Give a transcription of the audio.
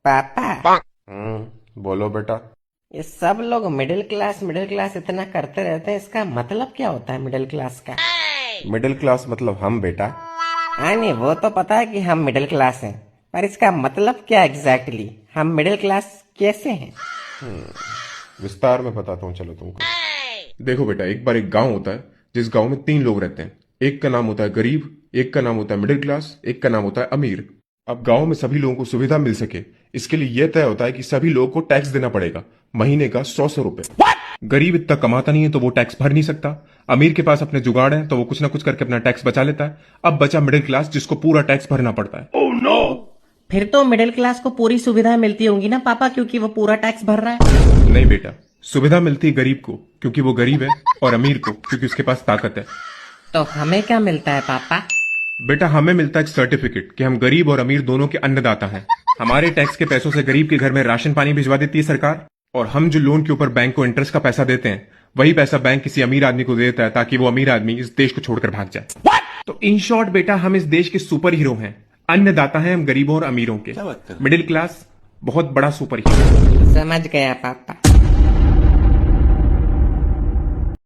पापा, बोलो बेटा। ये सब लोग मिडिल क्लास इतना करते रहते हैं, इसका मतलब क्या होता है मिडिल क्लास का? मिडिल क्लास मतलब हम बेटा। हाँ नहीं, वो तो पता है कि हम मिडिल क्लास हैं, पर इसका मतलब क्या एग्जैक्टली? हम मिडिल क्लास कैसे हैं? विस्तार में बताता हूँ चलो तुमको। देखो बेटा, एक बार एक गांव होता है जिस गांव में 3 लोग रहते हैं। एक का नाम होता है गरीब, एक का नाम होता है मिडिल क्लास, एक का नाम होता है अमीर। अब गांव में सभी लोगों को सुविधा मिल सके, इसके लिए यह तय होता है कि सभी लोगों को टैक्स देना पड़ेगा, महीने का 100-100 रुपए। गरीब इतना कमाता नहीं है तो वो टैक्स भर नहीं सकता। अमीर के पास अपने जुगाड़ है तो वो कुछ ना कुछ करके अपना टैक्स बचा लेता है। अब बचा मिडिल क्लास जिसको पूरा टैक्स भरना पड़ता है। फिर तो मिडिल क्लास को पूरी सुविधाएं मिलती होंगी ना पापा, क्योंकि वो पूरा टैक्स भर रहा है। नहीं बेटा, सुविधा मिलती है गरीब को क्योंकि वो गरीब है, और अमीर को क्योंकि उसके पास ताकत है। तो हमें क्या मिलता है पापा? बेटा, हमें मिलता है एक सर्टिफिकेट कि हम गरीब और अमीर दोनों के अन्नदाता हैं। हमारे टैक्स के पैसों से गरीब के घर में राशन पानी भिजवा देती है सरकार, और हम जो लोन के ऊपर बैंक को इंटरेस्ट का पैसा देते हैं, वही पैसा बैंक किसी अमीर आदमी को देता है ताकि वो अमीर आदमी इस देश को छोड़कर भाग जाए। तो इन शॉर्ट बेटा, हम इस देश के सुपर हीरो हैं। अन्नदाता हैं हम गरीबों और अमीरों के। मिडिल क्लास बहुत बड़ा सुपर हीरो। समझ गया पापा।